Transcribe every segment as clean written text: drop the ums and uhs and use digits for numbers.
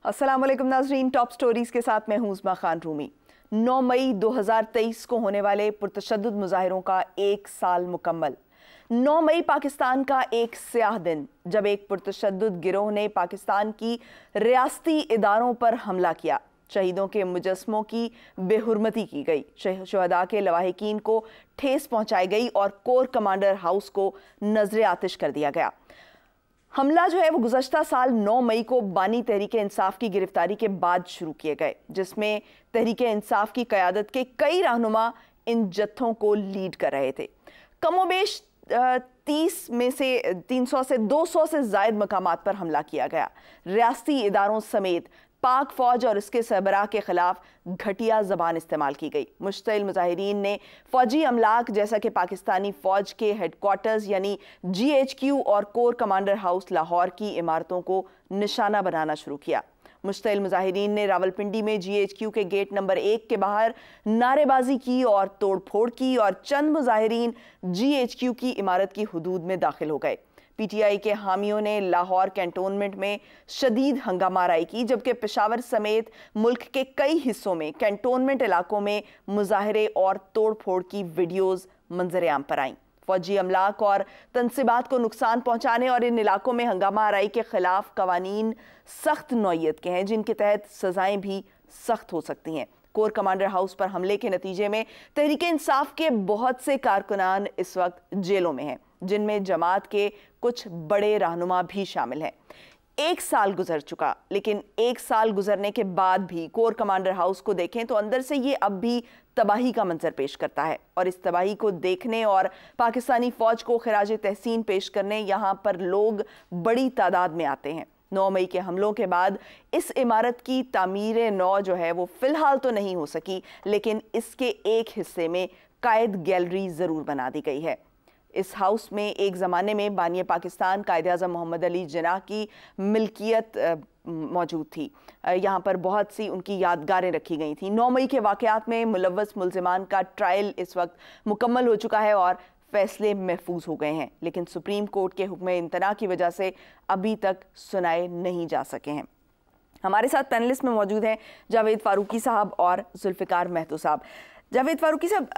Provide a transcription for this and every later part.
अस्सलाम वालेकुम नाज़रीन, टॉप स्टोरीज के साथ मैं हूं उस्मा खान रूमी। 9 मई 2023 को होने वाले पुरतशद्दुद मुजाहिरों का 1 साल मुकम्मल। 9 मई पाकिस्तान का एक स्याह दिन, जब एक पुरतशद्दुद गिरोह ने पाकिस्तान की रियासती इदारों पर हमला किया। शहीदों के मुजस्मों की बेहुरमती की गई, शहदा के लवाहिकीन को ठेस पहुंचाई गई और कोर कमांडर हाउस को नजर आतिश कर दिया गया। हमला जो है वो गुज़श्ता साल 9 मई को बानी तहरीके इंसाफ की गिरफ्तारी के बाद शुरू किए गए, जिसमें तहरीके इंसाफ की क़यादत के कई रहनुमा इन जत्थों को लीड कर रहे थे। कमोबेश 30 में से 300 से 200 से ज़ायद मकामात पर हमला किया गया। रियासती इदारों समेत पाक फौज और इसके सरबराह के खिलाफ घटिया जबान इस्तेमाल की गई। मुश्तिल मुजाहिरीन ने फौजी अमलाक जैसा कि पाकिस्तानी फौज के हेडक्वार्टर्स यानी GHQ और कोर कमांडर हाउस लाहौर की इमारतों को निशाना बनाना शुरू किया। मुश्तिल मुजाहिरीन ने रावलपिंडी में GHQ के गेट नंबर 1 के बाहर नारेबाजी की और तोड़फोड़ की, और चंद मुजाहिरीन GHQ की इमारत की हुदूद में दाखिल हो गए। PTI के हामियों ने लाहौर कैंटोनमेंट में शदीद हंगामाराई की, जबकि पेशावर समेत मुल्क के कई हिस्सों में कैंटोनमेंट इलाकों में मुजाहरे और तोड़फोड़ की वीडियोस मंजर-ए-आम पर आईं। फौजी अमलाक और तनसीबात को नुकसान पहुंचाने और इन इलाकों में हंगामाराई के खिलाफ कवानीन सख्त नौइयत के हैं, जिनके तहत सजाएं भी सख्त हो सकती हैं। कोर कमांडर हाउस पर हमले के नतीजे में तहरीके इंसाफ के बहुत से कारकुनान इस वक्त जेलों में हैं, जिनमें जमात के कुछ बड़े रहनुमा भी शामिल हैं। 1 साल गुजर चुका, लेकिन 1 साल गुजरने के बाद भी कोर कमांडर हाउस को देखें तो अंदर से ये अब भी तबाही का मंजर पेश करता है, और इस तबाही को देखने और पाकिस्तानी फौज को खिराज तहसीन पेश करने यहाँ पर लोग बड़ी तादाद में आते हैं। 9 मई के हमलों के बाद इस इमारत की तामीर नौ जो है वो फिलहाल तो नहीं हो सकी, लेकिन इसके एक हिस्से में कायद गैलरी ज़रूर बना दी गई है। इस हाउस में एक ज़माने में बानी पाकिस्तान कायद-ए-आज़म मोहम्मद अली जिन्नाह की मिल्कियत मौजूद थी। यहाँ पर बहुत सी उनकी यादगारें रखी गई थी। 9 मई के वाक़यात में मुलव्वस मुल्ज़िमान का ट्रायल इस वक्त मुकम्मल हो चुका है और फैसले महफूज हो गए हैं, लेकिन सुप्रीम कोर्ट के हुक्म इम्तना की वजह से अभी तक सुनाए नहीं जा सके हैं। हमारे साथ पैनलिस्ट में मौजूद हैं जावेद फारूकी साहब और जुल्फ़िकार महतो साहब। जावेद फारूकी साहब,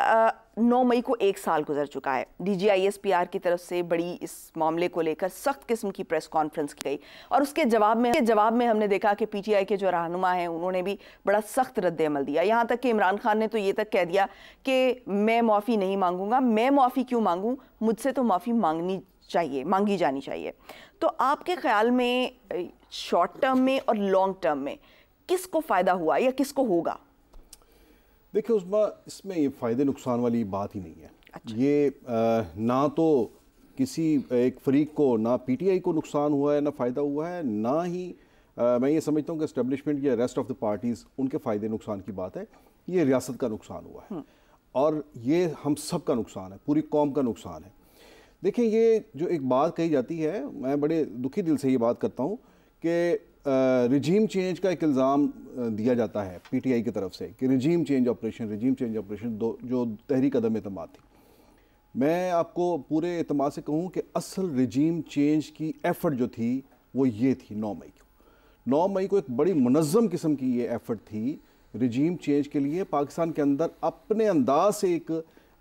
9 मई को 1 साल गुजर चुका है। DGISPR की तरफ से बड़ी इस मामले को लेकर सख्त किस्म की प्रेस कॉन्फ्रेंस की गई, और उसके जवाब में हमने देखा कि PTI के जो रहनुमा हैं उन्होंने भी बड़ा सख्त रद्द-ए-अमल दिया। यहाँ तक कि इमरान खान ने तो ये तक कह दिया कि मैं माफ़ी नहीं मांगूंगा। मैं माफ़ी क्यों मांगूं, मुझसे तो माफ़ी मांगी जानी चाहिए। तो आपके ख्याल में शॉर्ट टर्म में और लॉन्ग टर्म में किसको फ़ायदा हुआ या किसको होगा? देखिए उस्मा, इसमें ये फ़ायदे नुकसान वाली बात ही नहीं है। अच्छा। ये ना तो किसी एक फ़रीक को, ना PTI को नुकसान हुआ है, ना फ़ायदा हुआ है, ना ही मैं ये समझता हूँ कि एस्टेब्लिशमेंट या रेस्ट ऑफ द पार्टीज़ उनके फ़ायदे नुकसान की बात है। ये रियासत का नुकसान हुआ है और ये हम सब का नुकसान है, पूरी कौम का नुकसान है। देखिए, ये जो एक बात कही जाती है, मैं बड़े दुखी दिल से ये बात करता हूँ कि रिजीम चेंज का एक इल्ज़ाम दिया जाता है PTI की तरफ से कि रिजीम चेंज ऑपरेशन जो तहरीक अदम एतमाद थी। मैं आपको पूरे एतमाद से कहूँ कि असल रिजीम चेंज की एफ़र्ट जो थी वो ये थी 9 मई को। 9 मई को एक बड़ी मुनज़्ज़म किस्म की ये एफ़र्ट थी रिजीम चेंज के लिए। पाकिस्तान के अंदर अपने अंदाज से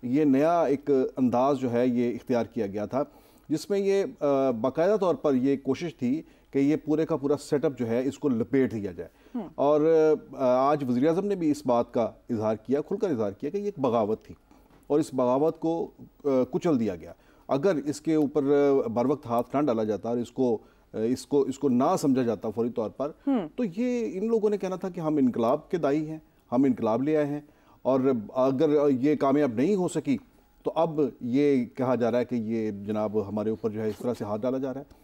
ये नया एक अंदाज़ जो है ये इख्तियार किया गया था, जिसमें ये बाकायदा तौर पर ये कोशिश थी कि ये पूरे का पूरा सेटअप जो है इसको लपेट दिया जाए। और आज वज़ीर-ए-आज़म ने भी इस बात का इजहार किया, खुलकर इजहार किया कि ये एक बगावत थी और इस बगावत को कुचल दिया गया। अगर इसके ऊपर बर वक्त हाथ ना डाला जाता और इसको ना समझा जाता फौरी तौर पर, तो ये इन लोगों ने कहना था कि हम इनकलाब के दाई हैं, हम इनकलाब ले आए हैं, और अगर ये कामयाब नहीं हो सकी तो अब ये कहा जा रहा है कि ये जनाब हमारे ऊपर जो है इस तरह से हाथ डाला जा रहा है।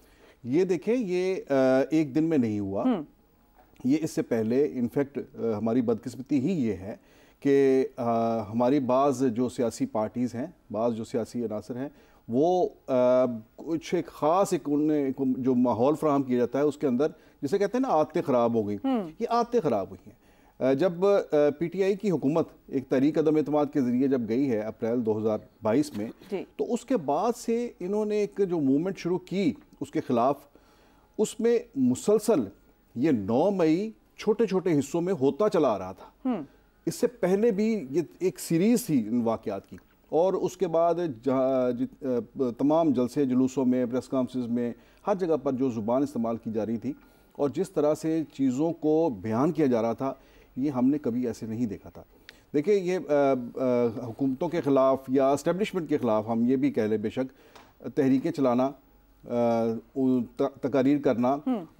ये देखें, ये एक दिन में नहीं हुआ, ये इससे पहले इनफैक्ट हमारी बदकिस्मती ही ये है कि हमारी बाज़ जो सियासी पार्टीज़ हैं, बाज़ जो सियासी अनासर हैं, वो कुछ एक ख़ास उन्हें जो माहौल फ़राहम किया जाता है उसके अंदर, जिसे कहते हैं ना आदतें ख़राब हो गई, ये आदतें ख़राब हुई हैं। जब PTI की हुकूमत एक तहरीक अदम एतमाद के ज़रिए जब गई है अप्रैल 2022 में, तो उसके बाद से इन्होंने एक जो मूवमेंट शुरू की उसके ख़िलाफ़, उसमें मुसलसल ये 9 मई छोटे छोटे हिस्सों में होता चला आ रहा था। इससे पहले भी ये एक सीरीज थी इन वाक़यात की, और उसके बाद तमाम जलसे जुलूसों में, प्रेस कॉन्फ्रेंस में, हर जगह पर जो ज़ुबान इस्तेमाल की जा रही थी और जिस तरह से चीज़ों को बयान किया जा रहा था, ये हमने कभी ऐसे नहीं देखा था। देखिए, ये हुकूमतों के ख़िलाफ़ या इस्टेब्लिशमेंट के ख़िलाफ़ हम ये भी कह लें, बेशक तहरीकें चलाना, तकारीर करना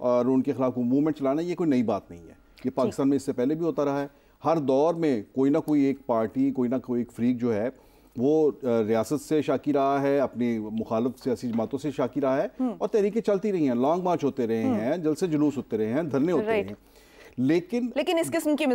और उनके ख़िलाफ़ मूवमेंट चलाना, ये कोई नई बात नहीं है। ये पाकिस्तान में इससे पहले भी होता रहा है। हर दौर में कोई ना कोई एक पार्टी, कोई ना कोई एक फ्रीक जो है वो रियासत से शाकी रहा है, अपनी मुखालफ सियासी जमातों से शाकी रहा है, और तहरीकें चलती रही हैं, लॉन्ग मार्च होते रहे हैं, जलसे जुलूस होते रहे हैं, धरने होते रहे हैं, लेकिन इस किस्म की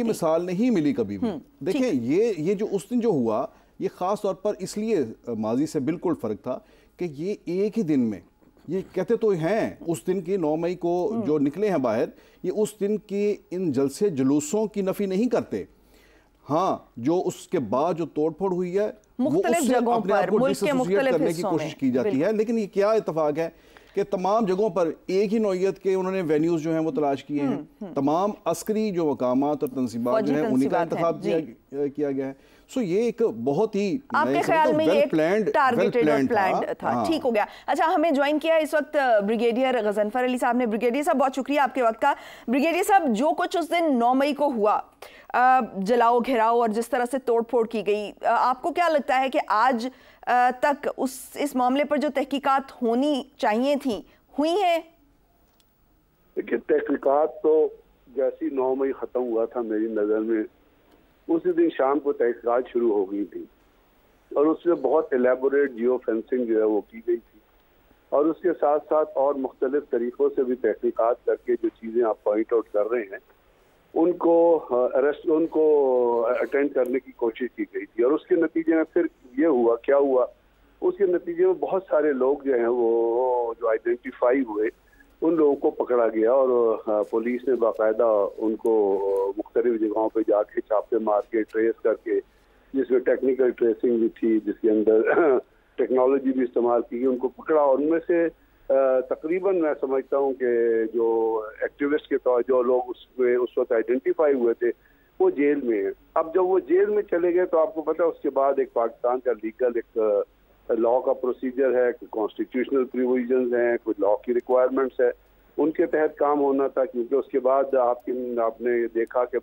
मिसाल नहीं मिली कभी भी। देखिए, ये जो उस दिन जो हुआ, ये ख़ास तौर पर इसलिए माजी से बिल्कुल फ़र्क था कि ये एक ही दिन में, ये कहते तो हैं उस दिन की 9 मई को जो निकले हैं बाहर, ये उस दिन की इन जलसे जुलूसों की नफ़ी नहीं करते। हाँ, जो उसके बाद जो तोड़फोड़ हुई है वो उससे अपने आप को डिसोसिएट करने की कोशिश की जाती है। लेकिन ये क्या इत्तेफाक है कि तमाम जगहों पर एक ही नौइयत के उन्होंने वेन्यूज जो हैं वो तलाश किए हैं। तमाम अस्करी जो मकामात और तंजीबात जो हैं उन्हीं का इंतखाब किया गया है। सो ये एक बहुत ही, आपके ख्याल में ये टारगेटेड और प्लान्ड था। ठीक हो गया। अच्छा, हमें ज्वाइन किया इस वक्त ब्रिगेडियर गजनफर अली साहब ने। ब्रिगेडियर साहब, बहुत शुक्रिया आपके वक्त का। ब्रिगेडियर साहब, जो कुछ उस दिन 9 मई को हुआ, जलाओ घेराव और जिस तरह से तोड़फोड़ की गई, आपको क्या लगता है कि आज तक इस मामले पर जो तहकीकात होनी चाहिए थी, हुई हैं? देखिए, तहकीकात तो जैसी 9 मई खत्म हुआ था, मेरी नज़र में उसी दिन शाम को तहकीकात शुरू हो गई थी, और उसमें बहुत एलेबोरेट जियो फेंसिंग जो है वो की गई थी, और उसके साथ साथ और मुख्तलिफ तरीक़ों से भी तहकीकात करके जो चीज़ें आप पॉइंट आउट कर रहे हैं उनको अटेंड करने की कोशिश की गई थी। और उसके नतीजे में फिर ये हुआ, क्या हुआ, उसके नतीजे में बहुत सारे लोग जो हैं वो जो आइडेंटिफाई हुए, उन लोगों को पकड़ा गया, और पुलिस ने बाकायदा उनको मुख्तलिफ जगहों पे जाके छापे मार के ट्रेस करके, जिसमें टेक्निकल ट्रेसिंग भी थी, जिसके अंदर टेक्नोलॉजी भी इस्तेमाल की, उनको पकड़ा। और उनमें से तकरीबन मैं समझता हूँ कि जो एक्टिविस्ट के तौर जो लोग उस वक्त आइडेंटिफाई हुए थे वो जेल में हैं। अब जब वो जेल में चले गए तो आपको पता है उसके बाद एक पाकिस्तान का लीगल एक लॉ का प्रोसीजर है, कॉन्स्टिट्यूशनल प्रोविजंस हैं, कुछ लॉ की रिक्वायरमेंट्स है, उनके तहत काम होना था। क्योंकि उसके बाद आपने देखा कि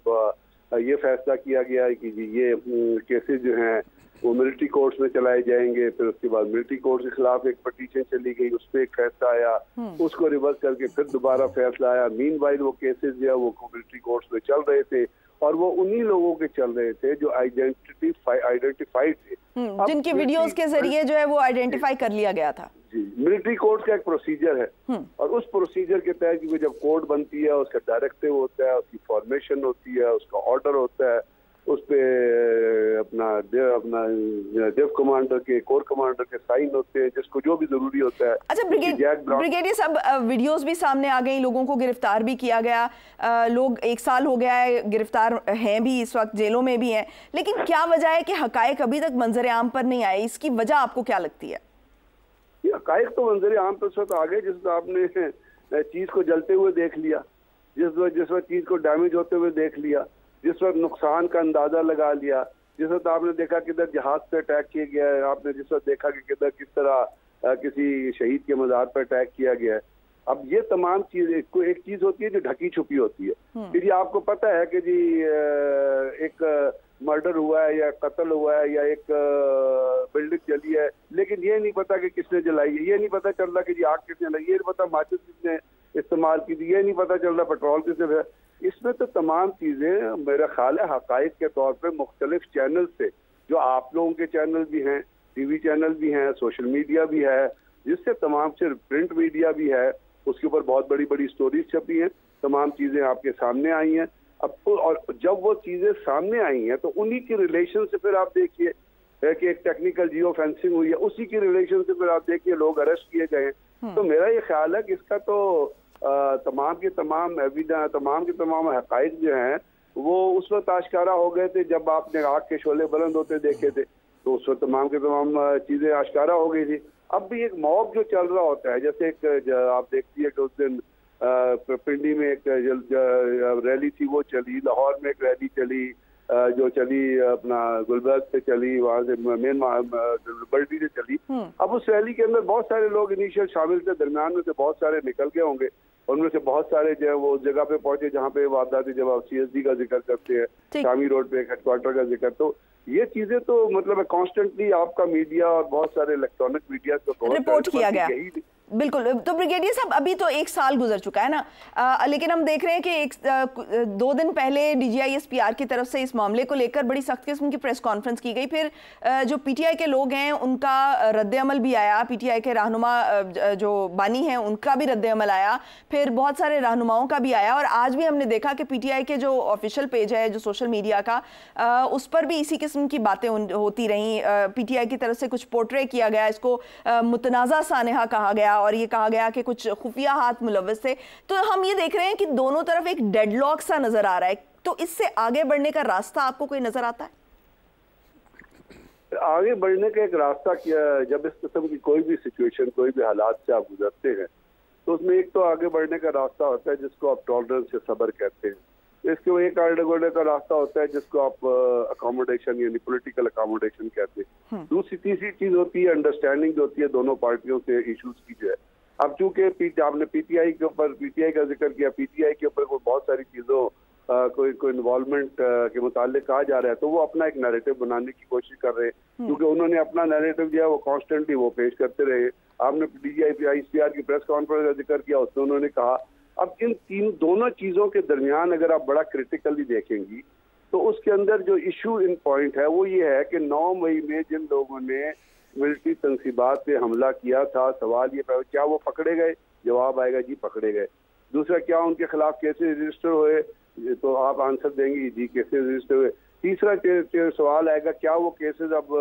ये फैसला किया गया कि ये केसेस जो हैं वो मिलिट्री कोर्ट्स में चलाए जाएंगे। फिर उसके बाद मिलिट्री कोर्ट के खिलाफ एक पटिशन चली गई, उस पर एक फैसला आया, उसको रिवर्स करके फिर दोबारा फैसला आया। मीनवाइल वो केसेस जो है वो मिलिट्री कोर्ट्स में चल रहे थे, और वो उन्हीं लोगों के चल रहे थे जो आइडेंटिफाइड थे, जिनकी वीडियोस के जरिए जो है वो आइडेंटिफाई कर लिया गया था। जी, मिलिट्री कोर्ट का एक प्रोसीजर है, और उस प्रोसीजर के तहत क्योंकि जब कोर्ट बनती है उसका डायरेक्टिव होता है, उसकी फॉर्मेशन होती है, उसका ऑर्डर होता है, उस पे अपना डिव कमांडर के, कोर कमांडर के साइन होते हैं, जिसको जो भी जरूरी होता है। अच्छा, ब्रिगेडियर साहब, वीडियोस भी सामने आ गई, लोगों को गिरफ्तार भी किया गया, लोग 1 साल हो गया है गिरफ्तार हैं भी, इस वक्त जेलों में भी हैं, लेकिन क्या वजह है कि हकायक अभी तक मंजर आम पर नहीं आए? इसकी वजह आपको क्या लगती है? हकायक तो मंजर आम पर उस वक्त आ गए जिस वक्त आपने चीज को जलते हुए देख लिया, जिस वक्त चीज को डैमेज होते हुए देख लिया, जिस वक्त नुकसान का अंदाजा लगा लिया, जिस वक्त आपने देखा किधर जहाज पे अटैक किया गया है, आपने जिस वक्त देखा कि किधर किस तरह किसी शहीद के मज़ार पर अटैक किया गया है। अब ये तमाम चीज, एक चीज होती है जो ढकी छुपी होती है कि जी आपको पता है कि जी एक मर्डर हुआ है या कत्ल हुआ है या एक बिल्डिंग जली है, लेकिन ये नहीं पता कि किसने जलाई है, ये नहीं पता चल रहा कि जी आग किसने लगी, ये नहीं पता माचिस किसने इस्तेमाल की थी, ये नहीं पता चल रहा पेट्रोल किसने। इसमें तो तमाम चीज़ें मेरा ख्याल है हकायक के तौर पे मुख्तलिफ चैनल से, जो आप लोगों के चैनल भी हैं, टीवी चैनल भी हैं, सोशल मीडिया भी है, जिससे तमाम से प्रिंट मीडिया भी है, उसके ऊपर बहुत बड़ी बड़ी स्टोरीज छपी हैं, तमाम चीज़ें आपके सामने आई हैं। अब और जब वो चीज़ें सामने आई हैं तो उन्हीं के रिलेशन से फिर आप देखिए कि एक टेक्निकल जियो फेंसिंग हुई है, उसी की रिलेशन से फिर आप देखिए लोग अरेस्ट किए गए। तो मेरा ये ख्याल है कि इसका तो तमाम के तमाम एविडेंस, तमाम के तमाम हकाइक जो हैं वो उस वक्त आश्कारा हो गए थे जब आपने आग के शोले बुलंद होते देखे थे, तो उस वक्त तमाम के तमाम चीज़ें आश्कारा हो गई थी। अब भी एक मॉब जो चल रहा होता है, जैसे एक आप देखती है कि उस दिन पिंडी में एक रैली थी वो चली, लाहौर में एक रैली चली जो चली अपना गुलबर्ग से चली, वहाँ से मेन बल्टी से चली। अब उस रैली के अंदर बहुत सारे लोग इनिशियल शामिल थे, दरमियान में से बहुत सारे निकल गए होंगे, उनमें से बहुत सारे जो है वो उस जगह पे पहुंचे जहाँ पे वारदातें, जब आप CSD का जिक्र करते हैं, शामी रोड पे हेडक्वार्टर का जिक्र, तो ये चीजें तो मतलब कॉन्स्टेंटली आपका मीडिया और बहुत सारे इलेक्ट्रॉनिक मीडिया को रिपोर्ट किया गया। बिल्कुल। तो ब्रिगेडियर साहब, अभी तो 1 साल गुजर चुका है ना, लेकिन हम देख रहे हैं कि 2 दिन पहले DGI-SPR की तरफ से इस मामले को लेकर बड़ी सख्त किस्म की प्रेस कॉन्फ्रेंस की गई। फिर जो PTI के लोग हैं उनका रद्द-ए-अमल भी आया, PTI के रहनुमा जो बानी हैं उनका भी रद्द-ए-अमल आया, फिर बहुत सारे रहनुमाओं का भी आया, और आज भी हमने देखा कि PTI के जो ऑफिशियल पेज है जो सोशल मीडिया का, उस पर भी इसी किस्म की बातें होती रहीं। PTI की तरफ से कुछ पोर्ट्रे किया गया, इसको मुतनाज़ा सानहा कहा गया और ये कहा गया कि कुछ खुफिया हाथ मुलव्वस थे। तो हम ये देख रहे हैं कि दोनों तरफ एक डेडलॉक सा नजर आ रहा है, तो इससे आगे बढ़ने का रास्ता आपको कोई नजर आता है? आगे बढ़ने का एक रास्ता क्या, जब इस किस्म की कोई भी सिचुएशन, कोई भी हालात से आप गुजरते हैं, तो उसमें एक तो आगे बढ़ने का रास्ता होता है जिसको आप टॉलरेंस से सब्र कहते हैं, इसके एक आगे बढ़ने का रास्ता होता है जिसको आप अकोमोडेशन यानी पॉलिटिकल अकोमोडेशन कहते हैं। दूसरी तीसरी चीज होती है अंडरस्टैंडिंग जो होती है दोनों पार्टियों से इश्यूज की जो है। अब चूंकि आपने PTI के ऊपर PTI का जिक्र किया, PTI के ऊपर बहुत सारी चीजों कोई इन्वॉल्वमेंट के मुताल्लिक कहा जा रहा है, तो वो अपना एक नैरेटिव बनाने की कोशिश कर रहे हैं, क्योंकि उन्होंने अपना नैरेटिव जो है वो कॉन्स्टेंटली वो पेश करते रहे। आपने DGI-SPR की प्रेस कॉन्फ्रेंस का जिक्र किया, उसमें उन्होंने कहा। अब इन दोनों चीजों के दरमियान अगर आप बड़ा क्रिटिकली देखेंगी तो उसके अंदर जो इशू इन पॉइंट है वो ये है कि 9 मई में जिन लोगों ने मिलिट्री तंसीबात पे हमला किया था, सवाल ये क्या वो पकड़े गए? जवाब आएगा जी पकड़े गए। दूसरा, क्या उनके खिलाफ केसेस रजिस्टर हुए? तो आप आंसर देंगे जी केसेस रजिस्टर हुए। तीसरा सवाल आएगा, क्या वो केसेस अब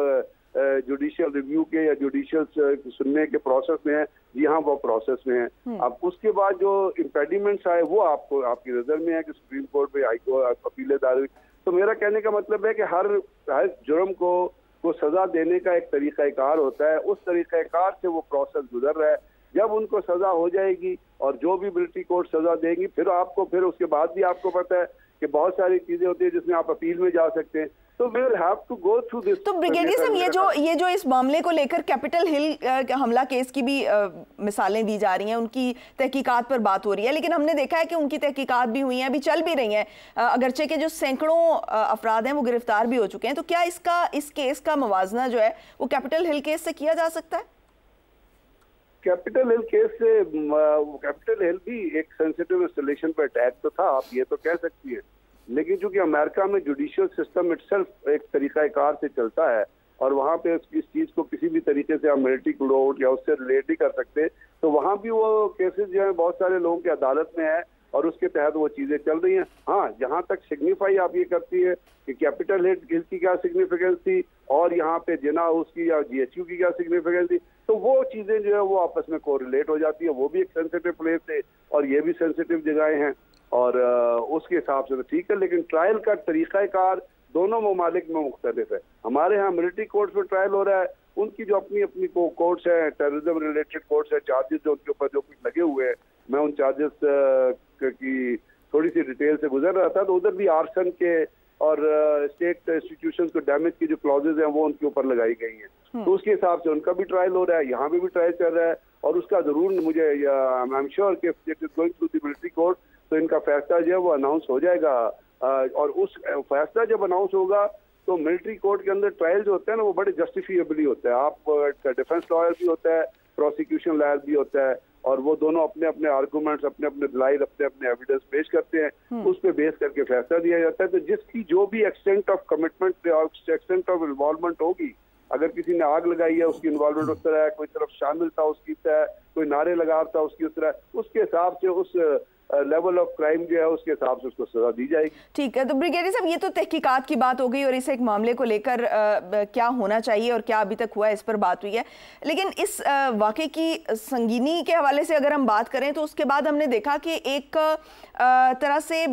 जुडिशियल रिव्यू के या जुडिशियल सुनने के प्रोसेस में है? जी हाँ, वो प्रोसेस में है। अब उसके बाद जो इम्पेडिमेंट्स आए वो आपको आपकी नजर में है कि सुप्रीम कोर्ट पे हाई कोर्ट अपीलें दायर हुई। तो मेरा कहने का मतलब है कि हर जुर्म को सजा देने का एक तरीकाकार होता है, उस तरीकाकार से वो प्रोसेस गुजर रहा है। जब उनको सजा हो जाएगी और जो भी मिलिट्री कोर्ट सजा देगी, फिर उसके बाद भी आपको पता है कि बहुत सारी चीजें होती है जिसमें आप अपील में जा सकते हैं। तो we will have to go through this। तो ब्रिगेडियर साहब, ये जो इस मामले को लेकर कैपिटल हिल हमला केस की भी मिसालें दी जा रही हैं, उनकी तहकीकात पर बात हो रही है, लेकिन हमने देखा है कि उनकी तहकीकात भी हुई हैं, अभी चल भी रही हैं, अगरचे के जो सैकड़ों अफराद हैं वो गिरफ्तार भी हो चुके हैं। तो क्या इस केस का मवाजना जो है वो कैपिटल हिल केस से किया जा सकता है? कैपिटल हिल केस से कैपिटल हिल भी एक सेंसिटिव इंस्टॉलेशन पर अटैक तो था, आप ये तो कह सकती है, लेकिन चूंकि अमेरिका में जुडिशियल सिस्टम इटसेल्फ एक तरीकाकार से चलता है और वहाँ पे इस चीज को किसी भी तरीके से आप मिलिट्री कोर्ट या उससे रिलेट ही कर सकते, तो वहाँ भी वो केसेस जो है बहुत सारे लोगों की अदालत में है और उसके तहत वो चीजें चल रही हैं। हाँ, जहाँ तक सिग्निफाई आप ये करती है कि कैपिटल हिल की क्या सिग्निफिकेंस थी और यहाँ पे जिना हाउस की या GHQ की क्या सिग्निफिकेंस थी, तो वो चीजें जो है वो आपस में कोरिलेट हो जाती है। वो भी एक सेंसिटिव प्लेस है और ये भी सेंसिटिव जगहें हैं और उसके हिसाब से तो ठीक है, लेकिन ट्रायल का तरीकाकार दोनों ममालिक में मुख्तलिफ है। हमारे यहाँ मिलिट्री कोर्ट्स में ट्रायल हो रहा है, उनकी जो अपनी अपनी कोर्ट्स हैं, टेररिज्म रिलेटेड कोर्ट्स हैं, चार्जेस जो उनके ऊपर जो कुछ लगे हुए हैं, मैं उन चार्जेस की थोड़ी सी डिटेल से गुजर रहा था, तो उधर भी आर्सन के और स्टेट इंस्टीट्यूशंस को डैमेज की जो क्लॉजेज हैं वो उनके ऊपर लगाई गई हैं, तो उसके हिसाब से उनका भी ट्रायल हो रहा है, यहाँ भी ट्रायल चल रहा है और उसका जरूर मुझे आई एम श्योर कि it is going to the military court, तो इनका फैसला जो है वो अनाउंस हो जाएगा और उस फैसला जब अनाउंस होगा तो मिलिट्री कोर्ट के अंदर ट्रायल जो होता है ना वो बड़े जस्टिफिएबली होता है। आप डिफेंस लॉयर भी होता है, प्रोसिक्यूशन लॉयर भी होता है और वो दोनों अपने अपने आर्गूमेंट्स, अपने अपने दलाइल, अपने अपने एविडेंस पेश करते हैं, उस पर बेस करके फैसला दिया जाता है। तो जिसकी जो भी एक्सटेंट ऑफ कमिटमेंट और एक्सटेंट ऑफ इन्वॉल्वमेंट होगी, अगर किसी ने आग लगाई है उसकी इन्वॉल्वमेंट उस तरह है, कोई तरफ शामिल था उसकी तरह, कोई नारे लगा था उसकी उस तरह, उसके हिसाब से उस लेवल ऑफ क्राइम जो है उसके हिसाब से उसको सजा दी जाएगी। ठीक है, तो ब्रिगेडियर साहब ये तो तहकीकात की बात हो गई और इस एक मामले को लेकर क्या होना चाहिए और क्या अभी तक हुआ है इस पर बात हुई है, लेकिन इस वाक़े की संगीनी के हवाले से अगर हम बात करें तो उसके बाद हमने देखा कि एक तरह से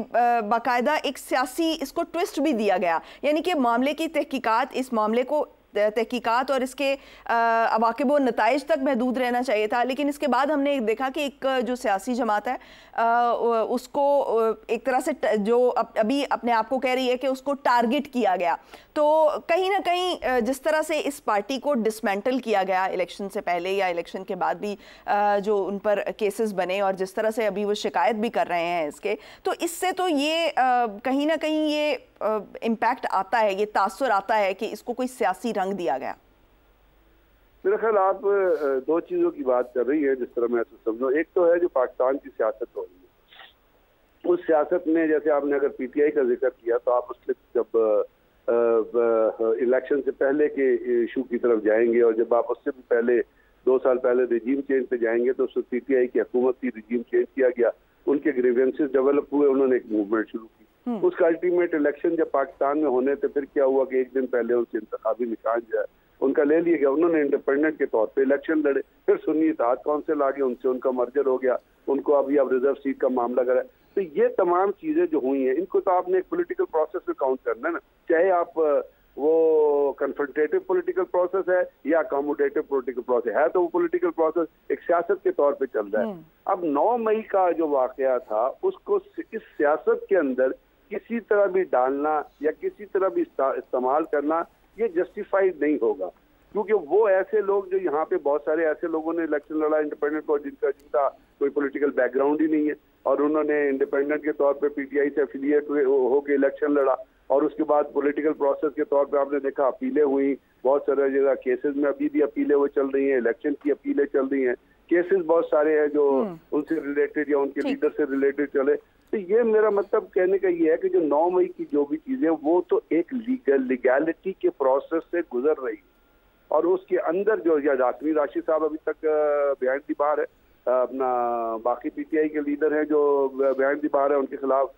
बाकायदा एक सियासी इसको ट्विस्ट भी दिया गया, यानी कि मामले की तहकीकात, इस मामले को तहकीकात और इसके अवाक़िब व नताइज तक महदूद रहना चाहिए था, लेकिन इसके बाद हमने देखा कि एक जो सियासी जमात है उसको एक तरह से जो अभी अपने आप को कह रही है कि उसको टारगेट किया गया। तो कहीं ना कहीं जिस तरह से इस पार्टी को डिसमेंटल किया गया इलेक्शन से पहले या इलेक्शन के बाद भी जो उन पर केसेस बने और जिस तरह से अभी वो शिकायत भी कर रहे हैं इसके, तो इससे तो ये कहीं ना कहीं ये इम्पैक्ट आता है, ये तासुर आता है कि इसको कोई सियासी रंग दिया गया। मेरा ख्याल आप दो चीज़ों की बात कर रही है, जिस तरह मैं समझूं। एक तो है जो पाकिस्तान की सियासत हो रही है, उस सियासत में जैसे आपने अगर पीटीआई का जिक्र किया तो आप उसके जब इलेक्शन से पहले के इशू की तरफ जाएंगे और जब आप उससे भी पहले 2 साल पहले रिजीम चेंज पे जाएंगे तो उसमें पीटीआई की हुकूमत की रिजीम चेंज किया गया, उनके ग्रीवेंसेस डेवलप हुए, उन्होंने एक मूवमेंट शुरू की। उसका अल्टीमेट इलेक्शन जब पाकिस्तान में होने थे फिर क्या हुआ कि एक दिन पहले उनसे इंतखाबी निकाल जाए उनका ले लिया गया, उन्होंने इंडिपेंडेंट के तौर पे इलेक्शन लड़े, फिर सुन्नी इत्तेहाद काउंसिल आ गई, उनसे उनका मर्जर हो गया, उनको अभी अब रिजर्व सीट का मामला करा। तो ये तमाम चीजें जो हुई हैं इनको तो आपने एक पॉलिटिकल प्रोसेस में काउंट करना है ना, चाहे आप वो कन्फ्रंटेटिव पॉलिटिकल प्रोसेस है या अकोमोडेटिव पॉलिटिकल प्रोसेस है, तो वो पॉलिटिकल प्रोसेस एक सियासत के तौर पे चल रहा है। अब 9 मई का जो वाकया था उसको इस सियासत के अंदर किसी तरह भी डालना या किसी तरह भी इस्तेमाल करना ये जस्टिफाइड नहीं होगा, क्योंकि वो ऐसे लोग जो यहाँ पे बहुत सारे ऐसे लोगों ने इलेक्शन लड़ा इंडिपेंडेंट को जिनका कोई पॉलिटिकल बैकग्राउंड ही नहीं है और उन्होंने इंडिपेंडेंट के तौर पे पीटीआई से एफिलिएट होकर इलेक्शन लड़ा और उसके बाद पॉलिटिकल प्रोसेस के तौर पे आपने देखा अपीलें हुई, बहुत सारे जगह केसेस में अभी भी अपीलें वो चल रही हैं, इलेक्शन की अपीलें चल रही हैं, केसेस बहुत सारे हैं जो उनसे रिलेटेड या उनके लीडर से रिलेटेड चले। तो ये मेरा मतलब कहने का ये है कि जो 9 मई की जो भी चीजें वो तो एक लीगैलिटी के प्रोसेस से गुजर रही और उसके अंदर जो या जासमीन राशिद साहब अभी तक बिहाइंड द बार है, अपना बाकी पीटीआई के लीडर हैं जो बिहाइंड द बार है, उनके खिलाफ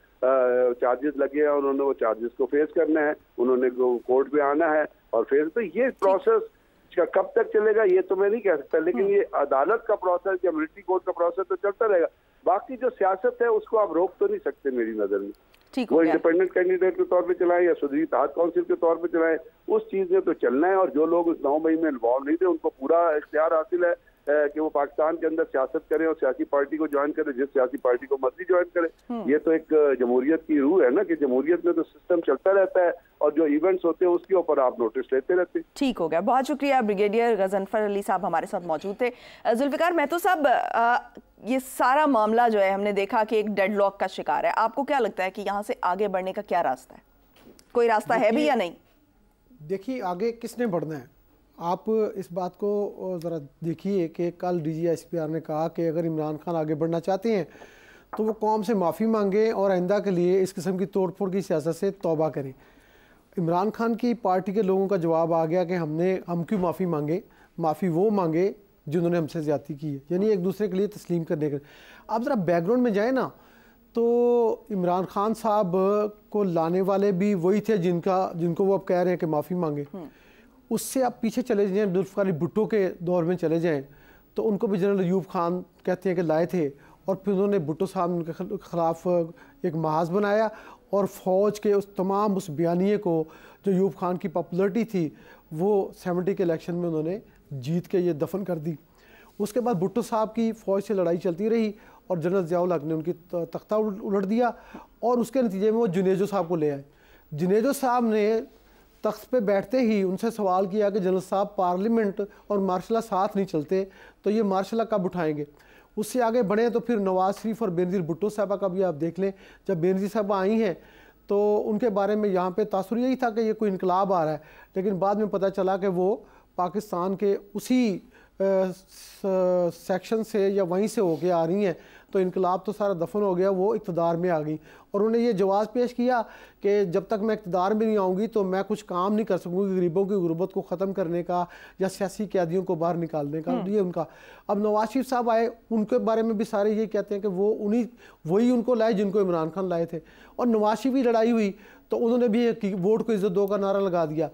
चार्जेस लगे हैं, उन्होंने वो चार्जेस को फेस करना है, उन्होंने कोर्ट पे आना है और फेस। तो ये प्रोसेस कब तक चलेगा ये तो मैं नहीं कह सकता, लेकिन ये अदालत का प्रोसेस या मिलिट्री कोर्ट का प्रोसेस तो चलता रहेगा। बाकी जो सियासत है उसको आप रोक तो नहीं सकते मेरी नजर में, वो इंडिपेंडेंट कैंडिडेट के तौर पे चलाएं या सुधरी इत्तेहाद काउंसिल के तौर पे चलाएं, उस चीज में तो चलना है। और जो लोग उस 9 मई में इन्वॉल्व नहीं थे उनको पूरा इख्तियार हासिल है कि वो पाकिस्तान के अंदर सियासत करें और सियासी पार्टी को ज्वाइन करें, जिस सियासी पार्टी को मर्जी ज्वाइन करें। ये तो एक जमहूरियत की रूह है ना कि जमहूरियत में तो सिस्टम चलता रहता है और जो इवेंट्स होते हैं उसके ऊपर आप नोटिस लेते रहते हैं। ठीक हो गया, बहुत शुक्रिया। ब्रिगेडियर गजनफर अली साहब हमारे साथ मौजूद थे। जुल्फिकार महतो साहब, ये सारा मामला जो है हमने देखा कि एक डेडलॉक का शिकार है, आपको क्या लगता है कि यहाँ से आगे बढ़ने का क्या रास्ता है, कोई रास्ता है भी या नहीं? देखिए आगे किसने बढ़ना है, आप इस बात को ज़रा देखिए कि कल DGSPR ने कहा कि अगर इमरान खान आगे बढ़ना चाहते हैं तो वो कौम से माफ़ी मांगे और आइंदा के लिए इस किस्म की तोड़ फोड़ की सियासत से तौबा करें। इमरान खान की पार्टी के लोगों का जवाब आ गया कि हम क्यों माफ़ी मांगे, माफ़ी वो मांगे जिन्होंने हमसे ज़्यादती की है, यानी एक दूसरे के लिए तस्लीम करने के। आप ज़रा बैकग्राउंड में जाए ना तो इमरान खान साहब को लाने वाले भी वही थे जिनको वो अब कह रहे हैं कि माफ़ी मांगे। उससे आप पीछे चले जाएं, जुल्फ़िकार अली भुट्टो के दौर में चले जाएं तो उनको भी जनरल अयूब खान कहते हैं कि लाए थे और फिर उन्होंने भुट्टो साहब उनके खिलाफ एक महाज बनाया और फ़ौज के उस बयानिए को जो अयूब खान की पॉपुलरिटी थी वो 70 के इलेक्शन में उन्होंने जीत के ये दफन कर दी। उसके बाद भुट्टो साहब की फ़ौज से लड़ाई चलती रही और जनरल ज़ियाउल हक ने उनकी तख्ता उलट दिया और उसके नतीजे में वो जुनेजो साहब को ले आए। जुनेजो साहब ने तख्त पे बैठते ही उनसे सवाल किया कि जनरल साहब पार्लियामेंट और मार्शल साथ नहीं चलते तो ये मार्शल कब उठाएंगे। उससे आगे बढ़े तो फिर नवाज शरीफ और बेनज़ीर भुट्टो साहबा का भी आप देख लें, जब बेनज़ीर साहबा आई हैं तो उनके बारे में यहाँ पे तासुर यही था कि ये कोई इनकलाब आ रहा है, लेकिन बाद में पता चला कि वो पाकिस्तान के उसी सेक्शन से या वहीं से होके आ रही हैं, तो इनकलाब तो सारा दफन हो गया, वो इक़्तिदार में आ गई। और उन्होंने ये जवाब पेश किया कि जब तक मैं इक़्तिदार में नहीं आऊँगी तो मैं कुछ काम नहीं कर सकूँगी गरीबों की गुर्बत को ख़त्म करने का या सियासी कैदियों को बाहर निकालने का। ये उनका। अब नवाज शरीफ साहब आए, उनके बारे में भी सारे ये कहते हैं कि वो वही उनको लाए जिनको इमरान खान लाए थे। और नवाज शरीफ की लड़ाई हुई तो उन्होंने भी वोट को इज़्ज़त दो का नारा लगा दिया।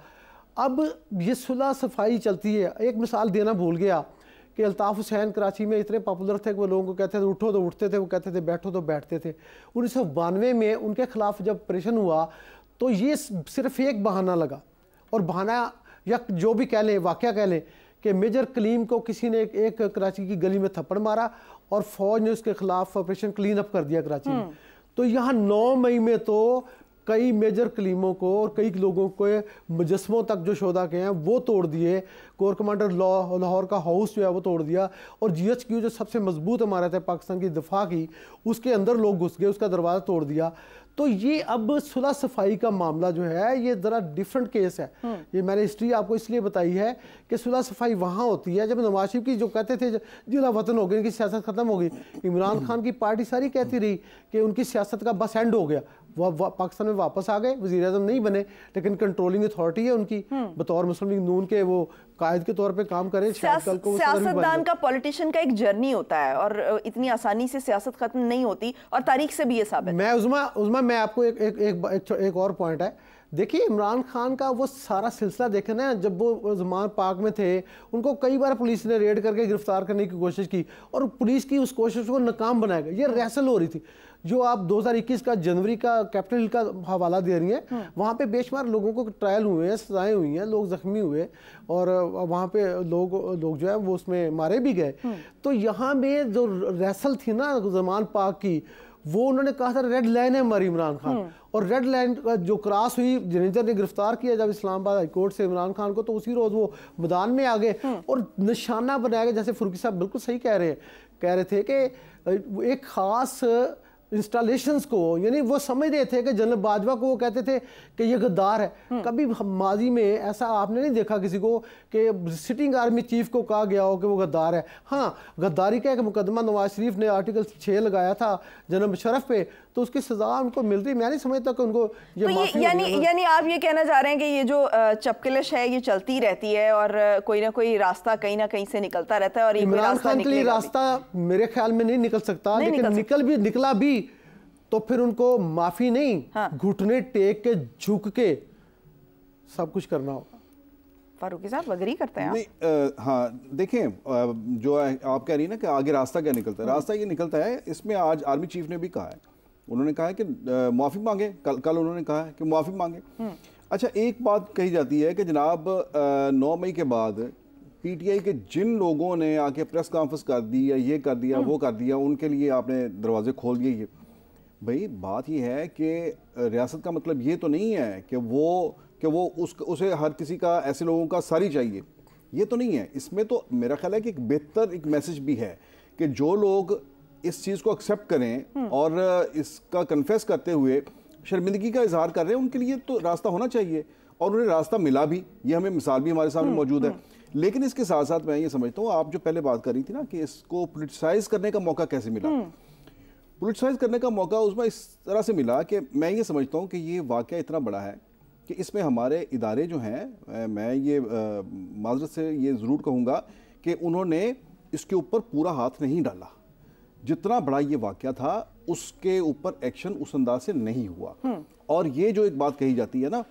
अब ये सुलह सफाई चलती है। एक मिसाल देना भूल गया कि अल्ताफ़ हुसैन कराची में इतने पॉपुलर थे कि वो लोगों को कहते थे उठो तो उठते थे, वो कहते थे बैठो तो बैठते थे। 1992 में उनके खिलाफ जब ऑपरेशन हुआ तो ये सिर्फ एक बहाना लगा और बहाना या जो भी कह लें, वाकया कह लें कि मेजर कलीम को किसी ने एक कराची की गली में थप्पड़ मारा और फौज ने उसके खिलाफ ऑपरेशन क्लीन अप कर दिया कराची में। तो यहाँ 9 मई में तो कई मेजर कलीमों को और कई लोगों को मुजस्मों तक जो शोधा के हैं वो तोड़ दिए। कोर कमांडर लाहौर का हाउस जो है वो तोड़ दिया, और GHQ जो सबसे मजबूत इमारत है पाकिस्तान की दिफा की, उसके अंदर लोग घुस गए, उसका दरवाज़ा तोड़ दिया। तो ये अब सुलह सफाई का मामला जो है ये ज़रा डिफरेंट केस है। ये मैंने हिस्ट्री आपको इसलिए बताई है कि सुलह सफाई वहाँ होती है जब नवाज शरीफ की जो कहते थे जिला वतन हो गया, इनकी सियासत ख़त्म हो गई। इमरान खान की पार्टी सारी कहती रही कि उनकी सियासत का बस एंड हो गया, वह पाकिस्तान में वापस आ गए, वज़ीर आज़म नहीं बने, लेकिन कंट्रोलिंग अथॉरिटी है उनकी, बतौर मुस्लिम लीग नून के वो कायद के तौर पे काम करें। सियासतदान का, पॉलिटिशियन का एक जर्नी होता है और इतनी आसानी से सियासत खत्म नहीं होती, और तारीख से भी ये साबित। मैं उज़मा मैं आपको एक और पॉइंट है। देखिए इमरान खान का वो सारा सिलसिला देखे ना, जब वो ज़मान पाक में थे उनको कई बार पुलिस ने रेड करके गिरफ्तार करने की कोशिश की और पुलिस की उस कोशिश को नाकाम बनाया गया। ये रैसल हो रही थी। जो आप 2021 का जनवरी का कैपिटल हिल का हवाला दे रही हैं, वहाँ पे बेशुमार लोगों को ट्रायल हुए हैं, सजाएं हुई हैं, लोग जख्मी हुए और वहाँ पे लोग जो है वो उसमें मारे भी गए। तो यहाँ में जो रैसल थी ना ज़मान पाक की, वो उन्होंने कहा था रेड लाइन है हमारी इमरान खान, और रेड लाइन जो क्रॉस हुई, जनेजर ने गिरफ्तार किया जब इस्लामाबाद हाईकोर्ट से इमरान खान को, तो उसी रोज़ वो मैदान में आ गए और निशाना बनाया गया। जैसे फुर्की साहब बिल्कुल सही कह रहे थे कि एक ख़ास इंस्टॉलेशंस को, यानी वो समझ रहे थे कि जनरल बाजवा को वो कहते थे कि ये गद्दार है। कभी माजी में ऐसा आपने नहीं देखा किसी को कि सिटिंग आर्मी चीफ को कहा गया हो कि वो गद्दार है। हाँ, गद्दारी का एक मुकदमा नवाज शरीफ ने आर्टिकल 6 लगाया था जनरल मुशर्रफ पे, तो उसकी सजा उनको मिल रही। मैं नहीं समझता कि उनको ये तो यानी आप ये कहना चाह रहे हैं कि ये जो चपकलिश है ये चलती रहती है और कोई ना कोई रास्ता कहीं ना कहीं से निकलता रहता है, और इमरान खान के लिए रास्ता मेरे ख्याल में नहीं निकल सकता, लेकिन निकला भी तो फिर उनको माफी नहीं, घुटने टेक के झुक के सब कुछ करना होगा। फारूकी साहब अग्री करते हैं? नहीं, हाँ देखें, जो आप कह रही हैं ना कि आगे रास्ता क्या निकलता है, रास्ता ये निकलता है, इसमें आज आर्मी चीफ ने भी कहा है, उन्होंने कहा है कि माफ़ी मांगे, कल उन्होंने कहा है कि माफ़ी मांगे। अच्छा, एक बात कही जाती है कि जनाब 9 मई के बाद PTI के जिन लोगों ने आके प्रेस कॉन्फ्रेंस कर दी या ये कर दिया वो कर दिया, उनके लिए आपने दरवाजे खोल दिए। ये भाई बात ये है कि रियासत का मतलब ये तो नहीं है कि वो उसे हर किसी का, ऐसे लोगों का सारी चाहिए, ये तो नहीं है। इसमें तो मेरा ख्याल है कि एक बेहतर एक मैसेज भी है कि जो लोग इस चीज़ को एक्सेप्ट करें और इसका कन्फेस करते हुए शर्मिंदगी का इजहार कर रहे हैं, उनके लिए तो रास्ता होना चाहिए, और उन्हें रास्ता मिला भी। ये हमें मिसाल भी हमारे सामने मौजूद है। लेकिन इसके साथ साथ मैं ये समझता हूँ, आप जो पहले बात कर रही थी ना कि इसको पोलिटिसाइज करने का मौका कैसे मिला, पोलिटिसाइज करने का मौका उसमें इस तरह से मिला कि मैं ये समझता हूँ कि ये वाक़या इतना बड़ा है कि इसमें हमारे इदारे जो हैं, मैं ये माजरत से ये ज़रूर कहूँगा कि उन्होंने इसके ऊपर पूरा हाथ नहीं डाला। जितना बड़ा ये वाक़या था उसके ऊपर एक्शन उस अंदाज से नहीं हुआ। और ये जो एक बात कही जाती है ना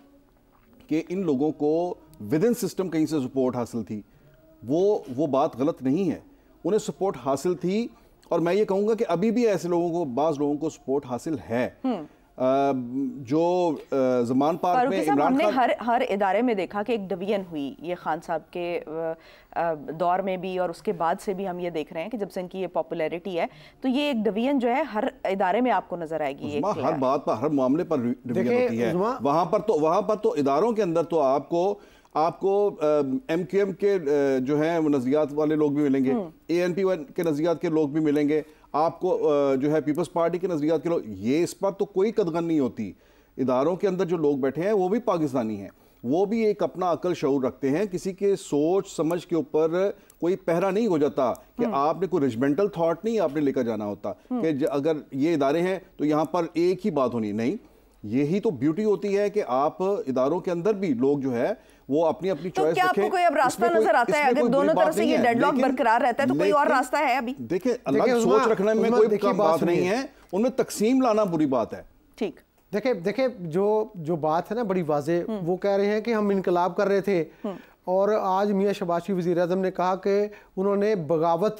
कि इन लोगों को विद इन सिस्टम कहीं से सपोर्ट हासिल थी, वो बात गलत नहीं है। उन्हें सपोर्ट हासिल थी, और मैं ये कहूँगा कि अभी भी ऐसे लोगों को, बाज़ लोगों को सपोर्ट हासिल है। जो ज़मान पार्क में इमरान खान, हर इदारे में देखा कि एक डिवीजन हुई, ये खान साहब के दौर में भी और उसके बाद से भी हम ये देख रहे हैं कि जब से इनकी ये पॉपुलैरिटी है, तो ये एक डिवीजन जो है हर इदारे में आपको नजर आएगी। हर बात पर, हर मामले पर डिवीजन होती है। वहाँ पर तो इदारों के अंदर तो आपको MQM के जो हैं नज़रियात वाले लोग भी मिलेंगे, ANP के नज़रियात के लोग भी मिलेंगे, आपको जो है पीपल्स पार्टी के नज़रियात के लोग। ये इस पर तो कोई कदगन नहीं होती। इदारों के अंदर जो लोग बैठे हैं वो भी पाकिस्तानी हैं, वो भी एक अपना अकल शऊर रखते हैं। किसी के सोच समझ के ऊपर कोई पहरा नहीं हो जाता कि आपने कोई रेजिमेंटल थॉट नहीं आपने लेकर जाना होता कि अगर ये इदारे हैं तो यहाँ पर एक ही बात होनी। नहीं, यही तो ब्यूटी होती है कि आप इदारों के अंदर भी लोग जो है वो अपनी अपनी चॉइस रखें। आपको कोई अब रास्ता नजर आता है? अगर दोनों तरफ से ये डेडलॉक बरकरार रहता है तो कोई और रास्ता है? अभी देखिए, अलग सोच रखने में कोई बात नहीं है, उनमें तकसीम लाना बुरी बात है। ठीक, देखिए जो बात है ना बड़ी वाजे, वो कह रहे हैं कि हम इनकलाब कर रहे थे, और आज मियां शहबाज शरीफ वज़ीर आज़म ने कहा कि उन्होंने बगावत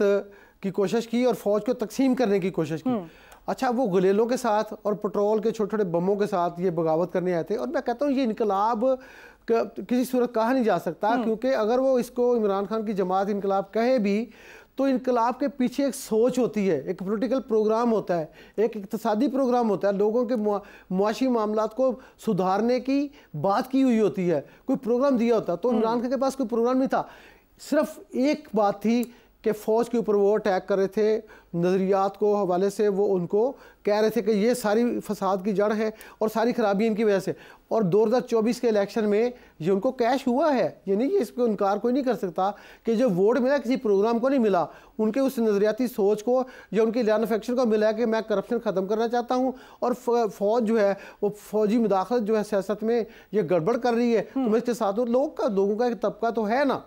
की कोशिश की और फौज को तकसीम करने की कोशिश की। अच्छा, वो गुलेलों के साथ और पेट्रोल के छोटे छोटे बमों के साथ ये बगावत करने आए थे। और मैं कहता हूँ ये इनकलाब किसी सूरत कहा नहीं जा सकता, क्योंकि अगर वो इसको इमरान खान की जमात इनकलाब कहे भी तो इनकलाब के पीछे एक सोच होती है, एक पॉलिटिकल प्रोग्राम होता है, एक इक़्तिसादी प्रोग्राम होता है, लोगों के मुआशी मामलात को सुधारने की बात की हुई होती है, कोई प्रोग्राम दिया होता है। तो इमरान खान के पास कोई प्रोग्राम नहीं था, सिर्फ एक बात थी कि फ़ौज के ऊपर वो अटैक कर रहे थे, नज़रियात को हवाले से वो उनको कह रहे थे कि ये सारी फसाद की जड़ है और सारी खराबी इनकी वजह से। और 2024 के इलेक्शन में ये उनको कैश हुआ है, ये नहीं, इसको इनकार कोई नहीं कर सकता कि जो वोट मिला किसी प्रोग्राम को नहीं मिला, उनके उस नज़रियाती सोच को या उनकी लाइन ऑफ एक्शन को मिला कि मैं करप्शन ख़त्म करना चाहता हूँ और फ़ौज जो है वो फ़ौजी मुदाखलत जो है सियासत में ये गड़बड़ कर रही है, तो मैं इसके साथ लोगों का एक तबका तो है ना,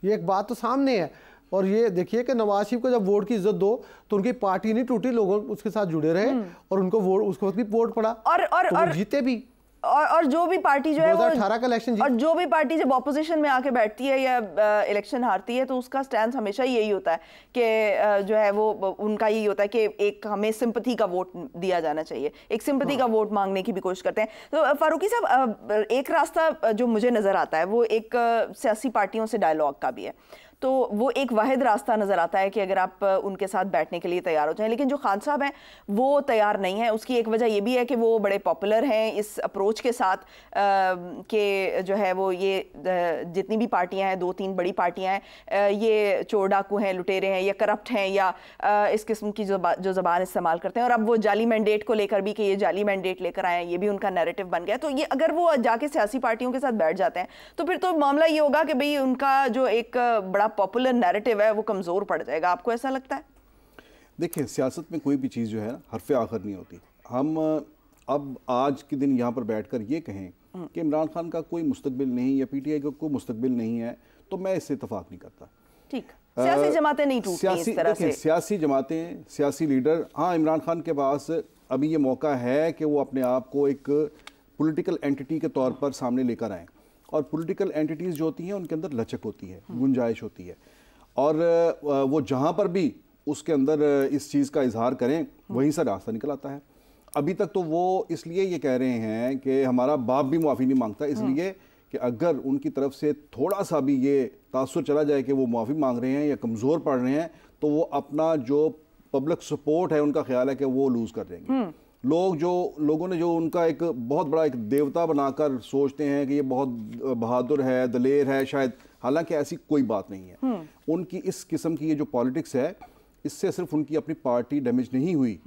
ये एक बात तो सामने है। और ये देखिए कि नवाज शरीफ को जब वोट की इज्जत दो तो उनकी पार्टी नहीं टूटी, लोग उसके साथ जुड़े रहे और उनको वोट उसके वक्त भी वोट पड़ा और जीते भी। और जो भी पार्टी जो है 2018 का इलेक्शन और जो भी पार्टी जब ऑपोजिशन में आके बैठती है या इलेक्शन हारती है तो उसका स्टैंड हमेशा यही होता है कि जो है वो उनका यही होता है कि एक हमें सिंपैथी का वोट दिया जाना चाहिए, एक सिंपैथी का वोट मांगने की भी कोशिश करते हैं। तो फारूकी साहब, एक रास्ता जो मुझे नज़र आता है वो एक सियासी पार्टियों से डायलॉग का भी है, तो वो एक वाहिद रास्ता नज़र आता है कि अगर आप उनके साथ बैठने के लिए तैयार हो जाएं, लेकिन जो खान साहब हैं वो तैयार नहीं है। उसकी एक वजह ये भी है कि वो बड़े पॉपुलर हैं इस अप्रोच के साथ कि जो है वो ये जितनी भी पार्टियां हैं, 2-3 बड़ी पार्टियां हैं, ये चोर डाकू हैं, लुटेरे हैं या करप्ट हैं या इस किस्म की जो ज़बान इस्तेमाल करते हैं। और अब वो जाली मैंडेट को लेकर भी कि ये जाली मैंडेट लेकर आए हैं, ये भी उनका नैरेटिव बन गया। तो ये अगर वो जाके सियासी पार्टियों के साथ बैठ जाते हैं तो फिर तो मामला ये होगा कि भाई उनका जो एक बड़ा पॉपुलर नैरेटिव है वो कमज़ोर पड़ जाएगा। आपको ऐसा लगता है? देखिए, सियासत में कोई भी चीज़ जो है ना हरफ़े आखिर नहीं होती। हम अब आज के दिन यहाँ पर बैठकर ये कहें कि इमरान खान का कोई मुस्तकबिल नहीं या पीटीआई का कोई मुस्तकबिल नहीं है तो मैं इससे इत्तेफाक नहीं करता। ठीक, सियासी जमातें नहीं टूटती इस तरह से। सियासी जमातें, सियासी लीडर, हाँ, इमरान खान के पास अभी ये मौका है कि वो अपने आप को एक पॉलिटिकल एंटिटी के तौर पर सामने लेकर आएँ। और पॉलिटिकल एंटिटीज़ जो होती हैं उनके अंदर लचक होती है, गुंजाइश होती है, और वो जहाँ पर भी उसके अंदर इस चीज़ का इजहार करें वहीं से रास्ता निकल आता है। अभी तक तो वो इसलिए ये कह रहे हैं कि हमारा बाप भी माफ़ी नहीं मांगता, इसलिए कि अगर उनकी तरफ से थोड़ा सा भी ये तासुर चला जाए कि वो माफ़ी मांग रहे हैं या कमज़ोर पड़ रहे हैं तो वो अपना जो पब्लिक सपोर्ट है उनका ख्याल है कि वो लूज़ कर देंगे। लोगों ने जो उनका एक बहुत बड़ा एक देवता बनाकर सोचते हैं कि ये बहुत बहादुर है, दलेर है शायद, हालांकि ऐसी कोई बात नहीं है। उनकी इस किस्म की ये जो पॉलिटिक्स है इससे सिर्फ उनकी अपनी पार्टी डैमेज नहीं हुई,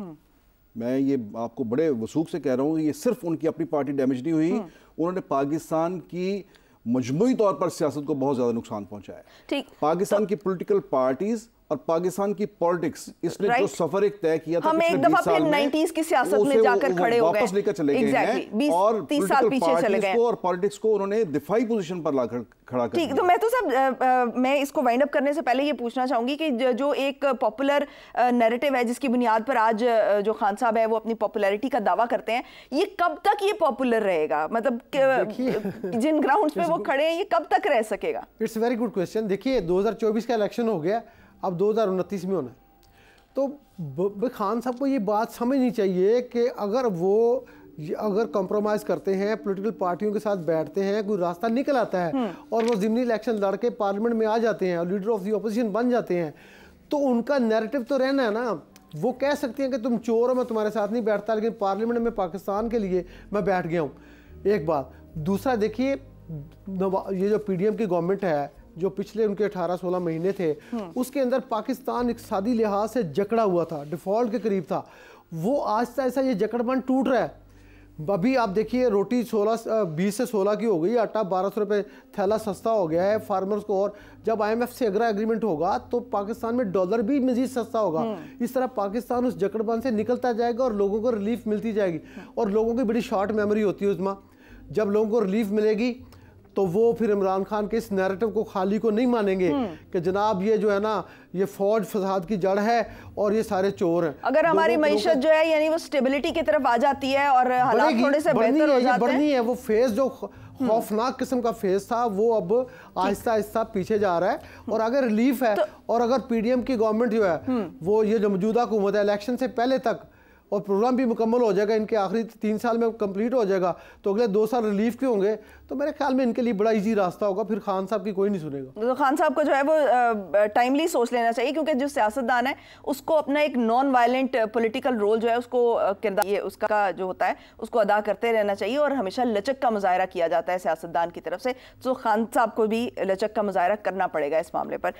मैं ये आपको बड़े वसूख से कह रहा हूँ, ये सिर्फ उनकी अपनी पार्टी डैमेज नहीं हुई, उन्होंने पाकिस्तान की मजमूई तौर पर सियासत को बहुत ज़्यादा नुकसान पहुंचाया है। पाकिस्तान की पॉलिटिकल पार्टीज और पाकिस्तान की पॉलिटिक्स, इसने जो सफर एक तय किया था, हम एक दफा फिर 90s की सियासत में जाकर खड़े हो गए, वापस लेकर चले गए हैं और 30 साल पीछे चले गए और पॉलिटिक्स को उन्होंने दिफाई पोजीशन पर लाकर खड़ा कर दिया। तो मैं तो सब मैं इसको वाइंड अप करने से पहले ये पूछना चाहूंगी कि जो एक पॉपुलर नैरेटिव है जिसकी बुनियाद पर आज जो खान साहब है वो अपनी पॉपुलैरिटी का दावा करते हैं, ये कब तक ये पॉपुलर रहेगा? मतलब जिन ग्राउंड्स पे वो खड़े हैं ये कब तक रह सकेगा? It's very good question. देखिए 2024 का इलेक्शन हो गया, अब 2029 में होना है, तो खान साहब को ये बात समझनी चाहिए कि अगर कॉम्प्रोमाइज़ करते हैं, पॉलिटिकल पार्टियों के साथ बैठते हैं, कोई रास्ता निकल आता है और वो ज़िमनी इलेक्शन लड़ के पार्लियामेंट में आ जाते हैं और लीडर ऑफ द अपोजिशन बन जाते हैं, तो उनका नैरेटिव तो रहना है ना। वो कह सकते हैं कि तुम चोर हो, मैं तुम्हारे साथ नहीं बैठता, लेकिन पार्लियामेंट में पाकिस्तान के लिए मैं बैठ गया हूँ, एक बात। दूसरा देखिए, ये जो पीडीएम की गवर्नमेंट है, जो पिछले उनके 18-16 महीने थे, उसके अंदर पाकिस्तान इक़्तिसादी लिहाज से जकड़ा हुआ था, डिफ़ॉल्ट के करीब था। वो आहिस्ता आहिस्ता ये जकड़बंद टूट रहा है। अभी आप देखिए रोटी 20 से 16 की हो गई, आटा 1200 रुपये थैला सस्ता हो गया है फार्मर्स को, और जब IMF से अगला एग्रीमेंट होगा तो पाकिस्तान में डॉलर भी मजीद सस्ता होगा। इस तरह पाकिस्तान उस जकड़बंद से निकलता जाएगा और लोगों को रिलीफ मिलती जाएगी। और लोगों की बड़ी शॉर्ट मेमोरी होती है उसमें, जब लोगों को रिलीफ मिलेगी तो वो फिर इमरान खान के इस नैरेटिव को खाली को नहीं मानेंगे कि जनाब ये जो है ना ये फौज फसाद की जड़ है और ये सारे चोर हैं। अगर हमारी मईशत जो है यानी वो स्टेबिलिटी की तरफ आ जाती है और हालात थोड़े से बेहतर हो जाते हैं, बढ़नी है, वो फेज जो खौफनाक किस्म का फेज था वो अब आहिस्ता आहिस्ता पीछे जा रहा है। और अगर रिलीफ है और अगर पीडीएम की गवर्नमेंट जो है वो ये जो मौजूदा हुकूमत है इलेक्शन से पहले तक और प्रोग्राम भी मुकम्मल हो जाएगा, इनके आखिरी 3 साल में कंप्लीट हो जाएगा, तो अगले 2 साल रिलीफ के होंगे, तो मेरे ख्याल में इनके लिए बड़ा इजी रास्ता होगा, फिर खान साहब की कोई नहीं सुनेगा। तो खान साहब को जो है वो टाइमली सोच लेना चाहिए, क्योंकि जो सियासतदान है उसको अपना एक नॉन वायलेंट पॉलिटिकल रोल जो है उसको किरदार ये उसका जो होता है उसको अदा करते रहना चाहिए, और हमेशा लचक का मुजाहरा किया जाता है सियासतदान की तरफ से, तो खान साहब को भी लचक का मुजाहरा करना पड़ेगा इस मामले पर।